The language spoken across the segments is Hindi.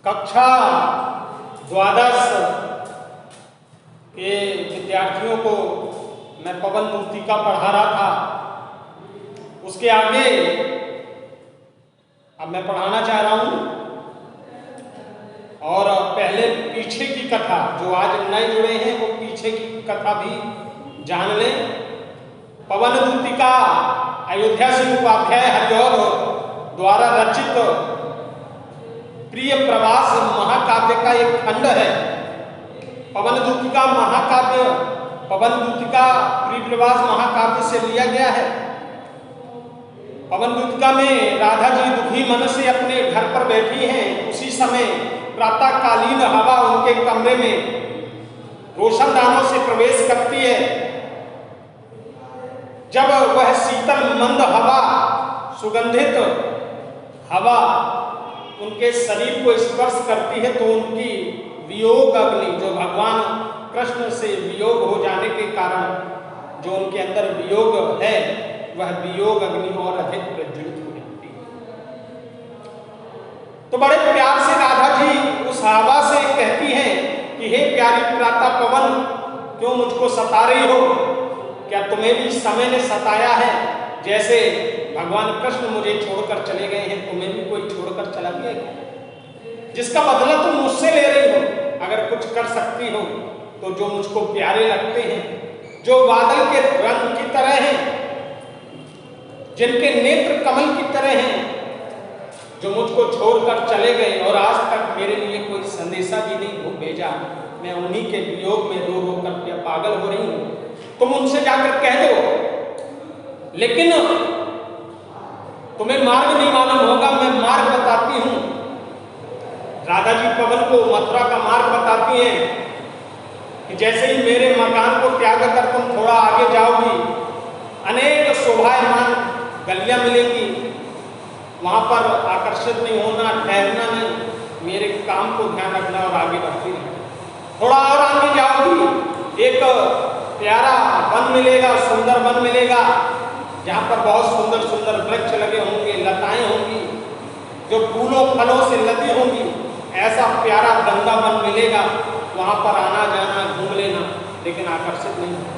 कक्षा द्वादश के विद्यार्थियों को मैं पवन मूर्तिका पढ़ा रहा था। उसके आगे अब मैं पढ़ाना चाह रहा हूँ और पहले पीछे की कथा, जो आज नए जुड़े हैं वो पीछे की कथा भी जान लें। पवन मूर्तिका अयोध्या सिंह उपाध्याय हरिऔध द्वारा रचित प्रिय प्रवास महाकाव्य का एक खंड है। पवन दूतिका महाकाव्य, पवन दूतिका प्रिय प्रवास महाकाव्य से लिया गया है। पवन दूतिका में राधा जी दुखी मन से अपने घर पर बैठी हैं। उसी समय प्रातःकालीन हवा उनके कमरे में रोशनदानों से प्रवेश करती है। जब वह शीतल मंद हवा, सुगंधित हवा उनके शरीर को स्पर्श करती है तो उनकी वियोग अग्नि, जो भगवान कृष्ण से वियोग हो जाने के कारण जो उनके अंदर वियोग है, वह वियोग अग्नि और अधिक प्रज्वलित हो जाती है। तो बड़े प्यार से राधा जी उस हवा से कहती हैं कि हे प्यारी प्रातः पवन, क्यों मुझको सता रही हो? क्या तुम्हें भी समय ने सताया है? जैसे भगवान कृष्ण मुझे छोड़कर चले गए हैं, तुम्हें भी कोई छोड़कर चला गया है? जिसका बदला तुम मुझसे ले रही हो। अगर कुछ कर सकती हो तो जो मुझको प्यारे लगते हैं, जो बादल के रंग की तरह हैं, जिनके नेत्र कमल की तरह हैं, जो मुझको छोड़कर चले गए और आज तक मेरे लिए कोई संदेशा भी नहीं भेजा, मैं उन्हीं के वियोग में रो रो कर पागल हो रही हूँ। तुम उनसे जाकर कह दो। लेकिन तुम्हें मार्ग नहीं मालूम होगा, मैं मार्ग बताती हूँ। राधा जी पवन को मथुरा का मार्ग बताती हैं कि जैसे ही मेरे मकान को त्याग कर तुम थोड़ा आगे जाओगी, अनेक शोभायमान गलियां मिलेंगी। वहां पर आकर्षित नहीं होना, ठहरना नहीं, मेरे काम को ध्यान रखना और आगे बढ़ती रहना। थोड़ा और आगे जाओगी, एक प्यारा वन मिलेगा, सुंदर वन मिलेगा, जहाँ पर बहुत सुंदर सुंदर वृक्ष लगे होंगे, लताएं होंगी जो फूलों फलों से लदी होंगी। ऐसा प्यारा गंगा वन मिलेगा, वहाँ पर आना जाना घूम लेना, लेकिन आकर्षित नहीं होगा।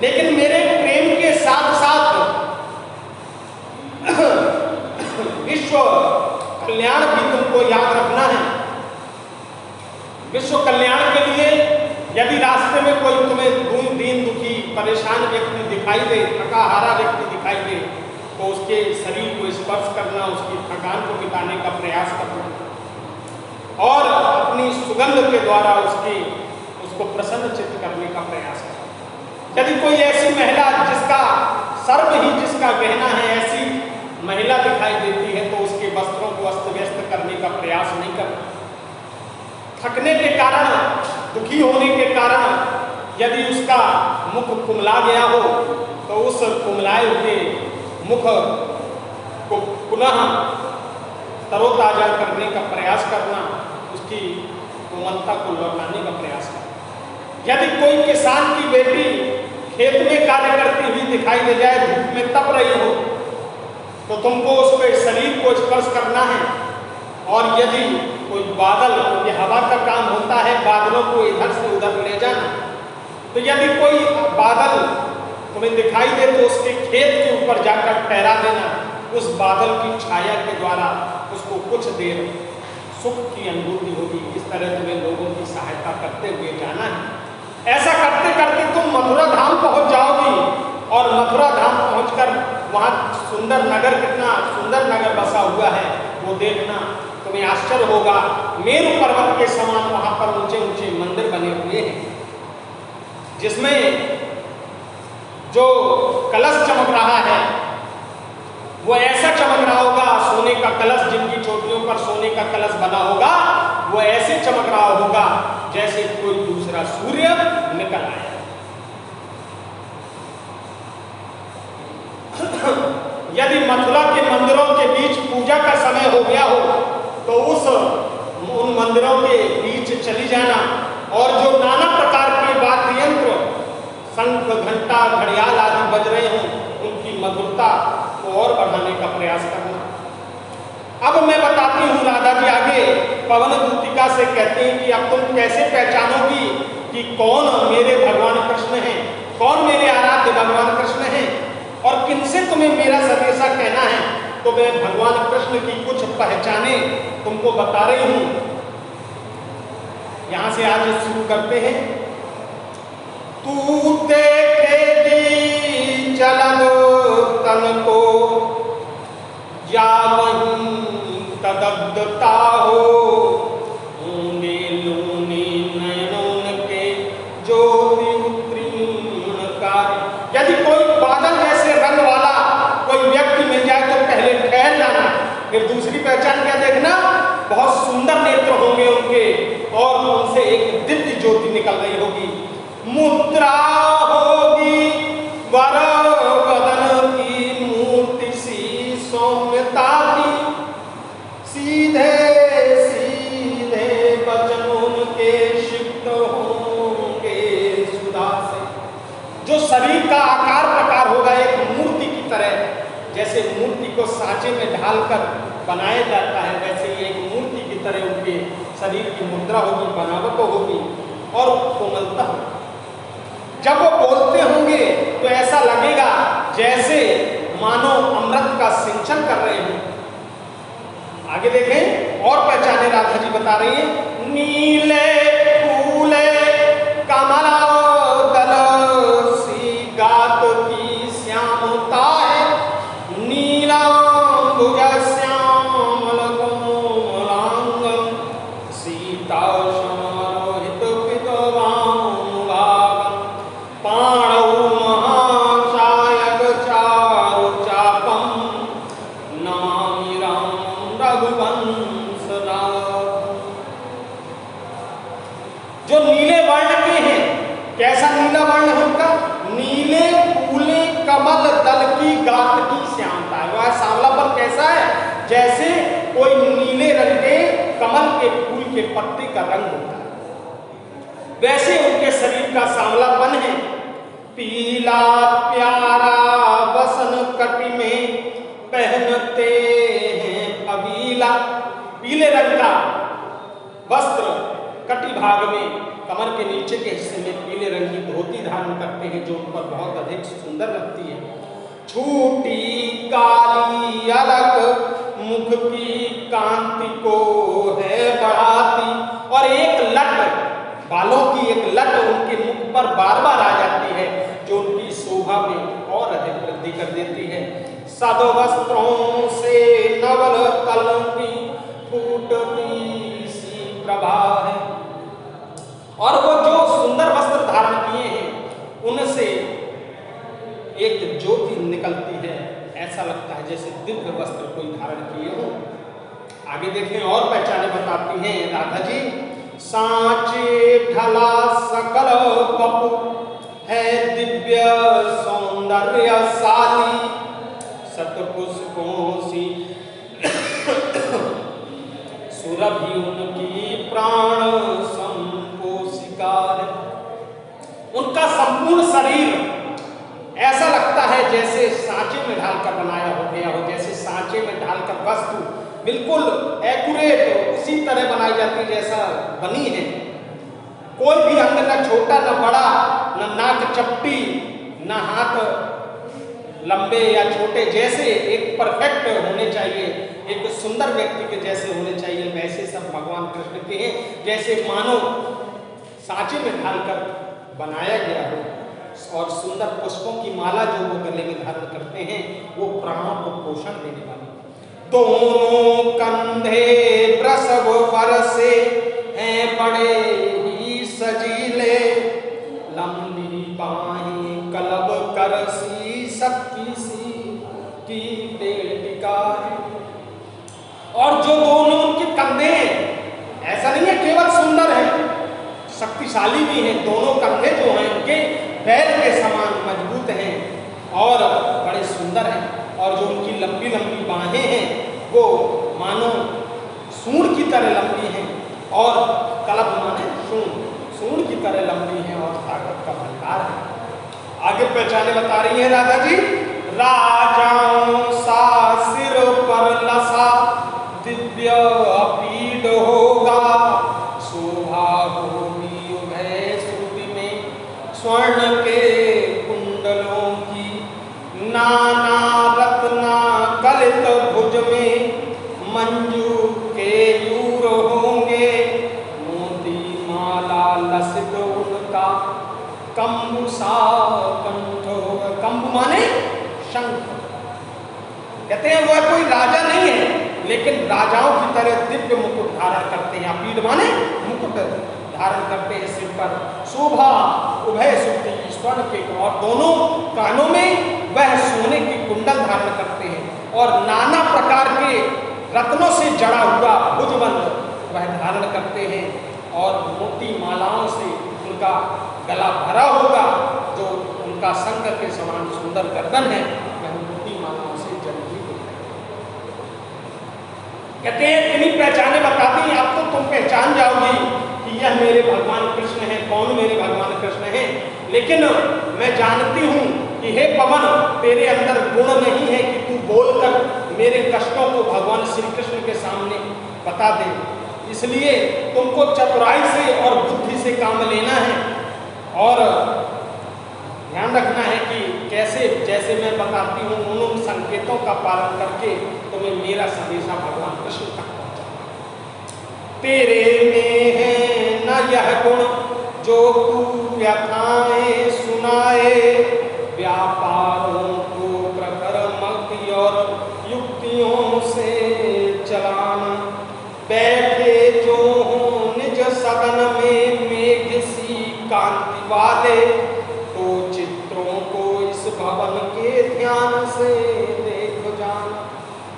लेकिन मेरे प्रेम के साथ साथ विश्व कल्याण भी तुमको याद रखना है। विश्व कल्याण के लिए यदि रास्ते में कोई तुम्हें दीन दुखी परेशान व्यक्ति दिखाई दे, थका हारा व्यक्ति दिखाई दे, तो उसके शरीर को स्पर्श करना, उसकी थकान को मिटाने का प्रयास करना और अपनी सुगंध के द्वारा उसको प्रसन्न चित्त करने का प्रयास करना। यदि कोई ऐसी महिला जिसका सर्व ही जिसका गहना है, ऐसी महिला दिखाई देती है, तो उसके वस्त्रों को अस्त व्यस्त करने का प्रयास नहीं करना। थकने के कारण, दुखी होने के कारण यदि उसका मुख कुमला गया हो, तो उस कुमलाए हुए मुख को पुनः तरोताजा करने का प्रयास करना, उसकी कोमलता को लौटाने का प्रयास करना। यदि कोई किसान की बेटी खेत में कार्य करती हुई दिखाई दे जाए, धूप में तप रही हो, तो तुमको उसके शरीर को स्पर्श करना है। और यदि कोई बादल, ये हवा का काम होता है बादलों को इधर से उधर ले जाना, तो यदि कोई बादल तुम्हें दिखाई दे तो उसके खेत के ऊपर जाकर ठहरा देना। उस बादल की छाया के द्वारा उसको कुछ देर सुख की अनुभूति होगी। इस तरह तुम्हें लोगों की सहायता करते हुए जाना है। ऐसा करते करते तुम मथुरा धाम पहुंच जाओगी और मथुरा धाम पहुंचकर वहाँ सुंदर नगर, कितना सुंदर नगर बसा हुआ है, वो देखना तुम्हें आश्चर्य होगा। मेरु पर्वत के समान वहां पर ऊंचे ऊंचे मंदिर बने हुए हैं, जिसमें जो कलश चमक रहा है वो ऐसा चमक रहा होगा, सोने का कलश, जिनकी चोटियों पर सोने का कलश बना होगा, वो ऐसे चमक रहा होगा जैसे कोई दूसरा सूर्य निकल आया। यदि मथुरा के मंदिरों के बीच पूजा का समय हो गया हो, तो उन मंदिरों के बीच चली जाना और जो नाना प्रकार के वाद्य यंत्र, शंख, घंटा, घड़ियाल आदि बज रहे हों, उनकी मधुरता को और बढ़ाने का प्रयास करना। अब मैं बताती हूँ राधा जी आगे पवन दूतिका से कहते हैं कि अब तुम कैसे पहचानोगी कि कौन मेरे भगवान कृष्ण हैं, कौन मेरे आराध्य भगवान कृष्ण हैं, और किनसे तुम्हें मेरा संदेशा कहना है। तो मैं भगवान कृष्ण की कुछ पहचाने तुमको बता रही हूं। यहां से आज शुरू करते हैं। तू देखेगी चलन तन को, या वहीं तदब्धता हो, ऊंगे लूनी नयनों के ज्योति उत्तीर्ण कार्य। यदि कोई बादल जैसे रंग वाला कोई व्यक्ति मिल जाए तो पहले ठहर जाना, फिर दूसरी पहचान क्या देखना, बहुत सुंदर नेत्र होंगे उनके और उनसे एक दिव्य ज्योति निकल रही होगी। मुद्रा होगी वर बदन की मूर्ति सी सौम्यता की, सीधे सीधे वचनों के शिक्त होंगे सुधा से। जो शरीर का आकार प्रकार होगा एक मूर्ति की तरह, जैसे मूर्ति को सांचे में ढालकर बनाया जाता है, वैसे ही एक मूर्ति की तरह उनके शरीर की मुद्रा होगी, बनावट होगी और कोमलता होगी। जब वो बोलते होंगे तो ऐसा लगेगा जैसे मानो अमृत का सिंचन कर रहे हो। आगे देखें और पहचाने राधा जी बता रही है। नीले फूले कमला दल सी गात की श्यामता है, नीलांबुज श्यामल कोमलांग सीता समारोहित पितवानुभागं, पाणौ महाशायक चारु चापम, नमामि रामं रघुवंशनाथं। जो नीले वर्ण के हैं, कैसा नीला वर्ण है उनका, नीले फूले कमल दल की गात की श्यामता है। वह सांवलापन कैसा है, जैसे कोई नीले रंग के कमल के फूल के पत्ते का रंग होता है, वैसे उनके शरीर का सांवलापन है। पीला प्यारा वसन कटी में पहनते हैं अबीला, पीले रंग का वस्त्र कटी भाग में कमर के नीचे के हिस्से में पीले रंग की धोती धारण करते हैं, जो उन पर बहुत अधिक सुंदर लगती है। छोटी काली अलग मुख की कांति को है बढ़ाती, और एक लट बालों की एक लट उनके मुख पर बार बार आ जाती है, जो उनकी शोभा में और अधिक वृद्धि कर देती है। सदवस्त्रों से नवल तल की फूटती सी प्रभा है, और वो जो सुंदर वस्त्र धारण किए हैं उनसे एक ज्योति निकलती है, ऐसा लगता है जैसे दिव्य वस्त्र कोई धारण किए हो। आगे देखें और पहचाने बताती हैं राधा जी। सांचे ढला सकल बपु है दिव्य सौंदर्यशाली, सतपुष्पों सी सुरभि उनकी प्राण संपोषिका। उनका संपूर्ण शरीर ऐसा लगता है जैसे सांचे में ढालकर बनाया हो गया हो, जैसे सांचे में ढालकर वस्तु बिल्कुल एक्यूरेट उसी तरह बनाई जाती है जैसा बनी है। कोई भी अंग न छोटा न बड़ा, न नाक चपटी, न हाथ लंबे या छोटे, जैसे एक परफेक्ट होने चाहिए, एक सुंदर व्यक्ति के जैसे होने चाहिए, वैसे सब भगवान कृष्ण के हैं, जैसे मानो सांचे में ढालकर बनाया गया हो। और सुंदर पुष्पों की माला जो वो गले में धारण करते हैं, वो प्राणों को पोषण देने वाली। दोनों कंधे प्रसव बरसे हैं बड़े ही सजीले, लंबी बाहें कलब करसी शक्ति सी की पेटिका है। और जो दोनों उनके कंधे ऐसा नहीं है केवल सुंदर है, शक्तिशाली भी हैं। दोनों कंधे जो हैं उनके बैल के समान मजबूत हैं और बड़े सुंदर हैं। और जो उनकी लंबी लंबी बाहें हैं वो मानो सूंड की तरह लंबी हैं, और कलब माने सूंड की तरह लंबी हैं और ताकत का भंडार है। आगे पहचाने बता रही है राधा जी। राजाओं सा सिर पर लसा दिव्य पीठ होगा, राजाओं की तरह दिव्य मुकुट धारण करते हैं। पीठ माने मुकुट धारण करते हैं सिर पर। शोभा उभय सुक्ति स्वर्ण के, और दोनों कानों में वह सोने के कुंडल धारण करते हैं और नाना प्रकार के रत्नों से जड़ा हुआ भुजबंद वह धारण करते हैं और मोती मालाओं से उनका गला भरा होगा, जो उनका शंख के समान सुंदर गर्दन है वह मोती मालाओं से जड़ी हुई है। कहते हैं इतनी पहचाने बताती, अब तो तुम पहचान जाओगी कि यह मेरे भगवान कृष्ण हैं। कौन मेरे भगवान कृष्ण हैं? लेकिन मैं जानती हूँ कि हे पवन, तेरे अंदर गुण नहीं है कि तू बोलकर मेरे कष्टों को भगवान श्री कृष्ण के सामने बता दे। इसलिए तुमको चतुराई से और बुद्धि से काम लेना है और ध्यान रखना है कि कैसे, जैसे मैं बताती हूँ उन संकेतों का पालन करके तुम्हें मेरा संदेशा भगवान कृष्ण तक पहुंचाना। तेरे में है न यह गुण जो तू व्यथाएं सुनाए, व्यापारों को प्रखर मति और युक्तियों से चलाना। बैठे जो हो निज सदन में मेघ सी कांति वाले, तो चित्रों को इस भवन के ध्यान से देख जाना।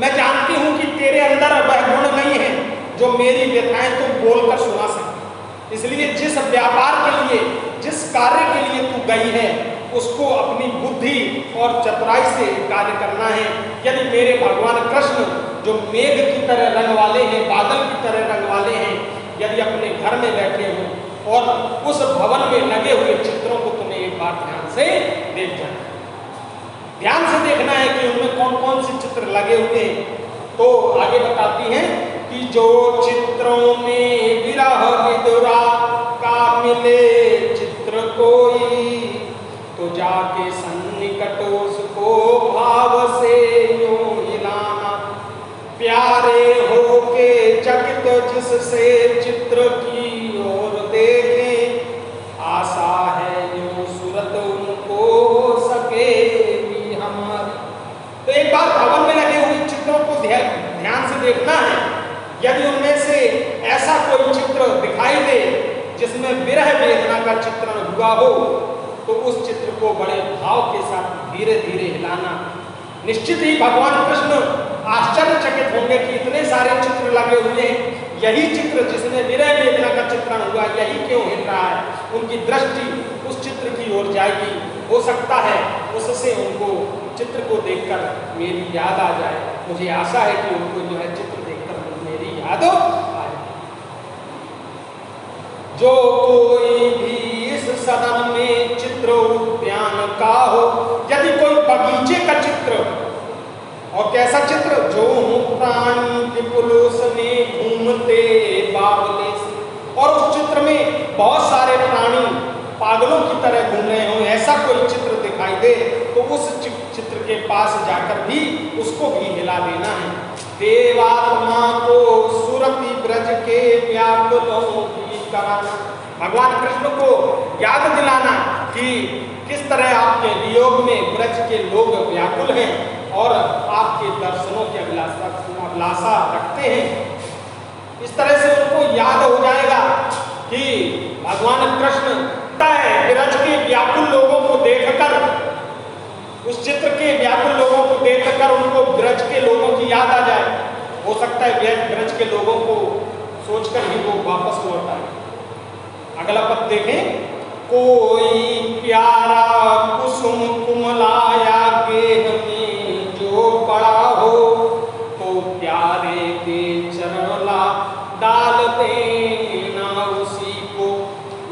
मैं जानती हूँ कि तेरे अंदर वह गुण नहीं है जो मेरी व्यथाएं तुम बोलकर सुना सकती। इसलिए जिस व्यापार के लिए, जिस कार्य के लिए तू गई है, उसको अपनी बुद्धि और चतुराई से कार्य करना है। यदि मेरे भगवान कृष्ण जो मेघ की तरह रंग वाले हैं, बादल की तरह रंग वाले हैं, यदि अपने घर में बैठे हों और उस भवन में लगे हुए चित्रों को तुम्हें एक बार ध्यान से देख जाना, ध्यान से देखना है कि उनमें कौन कौन से चित्र लगे हुए हैं। तो आगे बताती हैं कि जो चित्रों में विरह विदुरा का मिले चित्र कोई, तो जाके सन्निकट उसको भाव से यूं हिलाना। प्यारे हो के चकित जिससे चित्र की ओर देखें, आशा है यूं सूरत उनको हो सकेगी हमारी। तो एक बार भवन में लगे हुए चित्रों को ध्यान से देखना है। यदि उनमें से ऐसा कोई चित्र दिखाई दे जिसमें विरह वेदना का चित्रण हुआ हो, तो उस चित्र को बड़े भाव के साथ धीरे धीरे हिलाना। निश्चित ही भगवान कृष्ण आश्चर्यचकित होंगे कि इतने सारे चित्र लगे हुए हैं, यही चित्र जिसमें विरह वेदना का चित्रण हुआ यही क्यों हिल रहा है। उनकी दृष्टि उस चित्र की ओर जाएगी। हो सकता है उससे उनको चित्र को देखकर मेरी याद आ जाए। मुझे आशा है कि उनको जो है चित्र देखकर मेरी याद आए। जो कोई भी इस सदन में चित्र उद्यान का हो, यदि कोई बगीचे का चित्र, और कैसा चित्र, जो प्राणी विपुलुस में घूमते बावले से, और उस चित्र में बहुत सारे प्राणी पागलों की तरह घूम रहे हों, ऐसा कोई चित्र दिखाई दे तो उस चित्र के पास जाकर भी उसको भी हिला देना है। देवात्मा को सुरति ब्रज के व्याकुलों की कराना। भगवान कृष्ण को याद दिलाना कि किस तरह आपके वियोग में ब्रज के लोग व्याकुल हैं और आपके दर्शनों की अभिलाषा रखते हैं। इस तरह से उनको याद हो जाएगा कि भगवान कृष्ण ब्रज के व्याकुल लोगों को देखकर, उस चित्र के व्याकुल लोगों को देखकर उनको ब्रज के लोगों की याद आ जाए। हो सकता है ब्रज के लोगों को सोचकर ही वो वापस लौट आए। अगला पद देखें। कोई प्यारा कुसुम कुमलाया गेह में जो पड़ा हो, तो प्यारे के चरण ला डाल देना उसी को।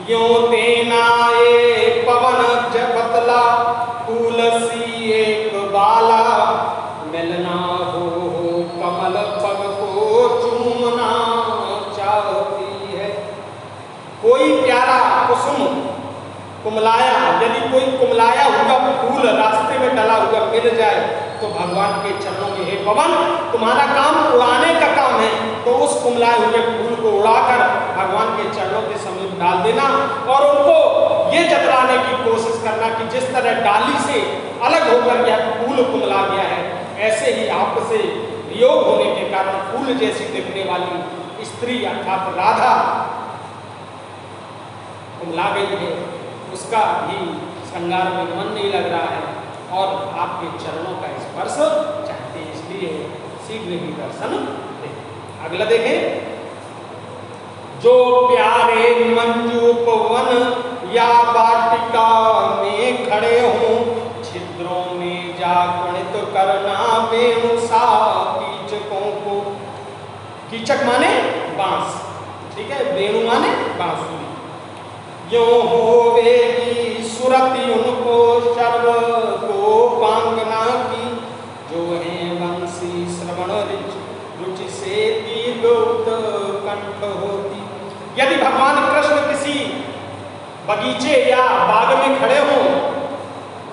यों देना एक पवन जपतला तुलसी एक बाला, मिलना हो कमल पग को चूमना चाहती है। कोई प्यारा कुसुम कुमलाया, यदि कोई कुमलाया हुआ फूल रास्ते में डला हुआ मिल जाए तो भगवान के चरणों में, हे पवन तुम्हारा काम उड़ाने का काम है, तो उस कुमलाए हुए फूल को उड़ाकर भगवान के चरणों के समीप डाल देना और उनको ये जतलाने की कोशिश करना कि जिस तरह डाली से अलग होकर यह फूल कुमला गया है, ऐसे ही आपसे वियोग होने के कारण फूल जैसी दिखने वाली स्त्री अर्थात राधा ला गई है, उसका भी श्रृंगार में मन नहीं लग रहा है और आपके चरणों का स्पर्श चाहते हैं, इसलिए शीघ्र ही दर्शन दे। अगला देखें, जो प्यारे मंजू पवन या वाटिका में खड़े हों, छिद्रों में जा गणित करना वेणु सा कीचकों को। कीचक माने बांस, ठीक है, वेणु माने बांसुरी। यो होवेगी सुरति उनको सर्व को पांगना की, जो है वंशी श्रवण रुचि से दीर्घ उत्कंठ होती। यदि भगवान कृष्ण किसी बगीचे या बाग में खड़े हों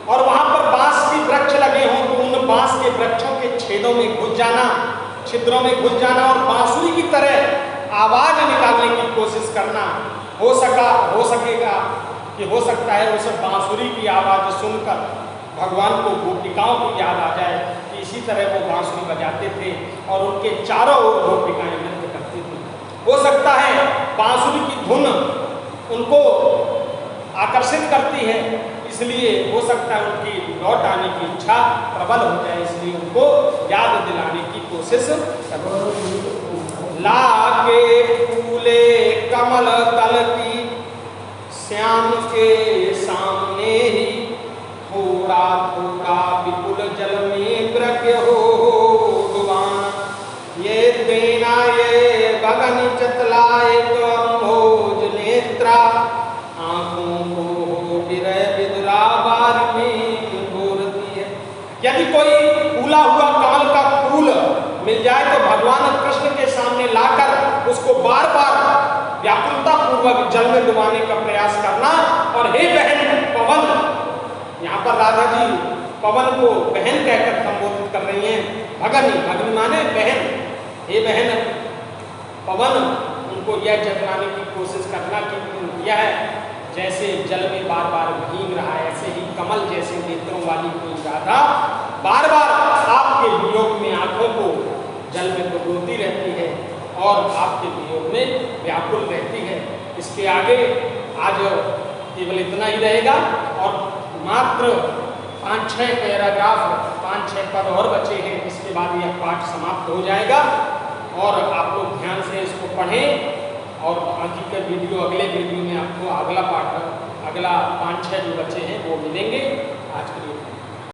और वहां पर बांस के वृक्ष लगे हों, तो उन बांस के वृक्षों के छेदों में घुस जाना, छिद्रों में घुस जाना और बांसुरी की तरह आवाज निकालने की कोशिश करना। हो सकेगा कि हो सकता है उस बांसुरी की आवाज सुनकर भगवान को गोपिकाओं की याद आ जाए कि इसी तरह वो बांसुरी बजाते थे और उनके चारों ओर गोपिकाएं नृत्य करती थी। हो सकता है बांसुरी की धुन उनको आकर्षित करती है, इसलिए हो सकता है उनकी लौट आने की इच्छा प्रबल हो जाए, इसलिए उनको याद दिलाने की कोशिश करो। लागे फूले कमल तल की, श्याम के सामने ही थोड़ा थोड़ा विपुल जल में प्रज्ञ हो डुबान। ये देना ये भगन चतलाए तो अम्भोज नेत्रा, आंखों को हो विरह विदुरा बार में घोरती है। यदि कोई फूला हुआ कमल का फूल मिल जाए तो भगवान कृष्ण के सामने लाकर उसको बार बार व्याकुलता पूर्वक जल में डुबाने का प्रयास करना। और हे बहन पवन, यहाँ पर राधा जी पवन को बहन कहकर संबोधित कर रही हैं। भगनी, भगनी माने बहन, हे बहन पवन, उनको यह जतलाने की कोशिश करना कि यह जैसे जल में बार बार भीग रहा है, ऐसे ही कमल जैसे नेत्रों वाली कोई राधा बार बार आपके वियोग में आंखों को जल में डुबोती रहती है और आपके वियोग में व्याकुल रहती है। इसके आगे आज केवल इतना ही रहेगा और मात्र 5-6 पैराग्राफ, 5-6 पद और बचे हैं, इसके बाद यह पाठ समाप्त हो जाएगा और आप लोग ध्यान से इसको पढ़ें और बाकी का वीडियो अगले वीडियो में आपको अगला पाठ, अगला 5-6 जो बचे हैं वो मिलेंगे। आज के लिए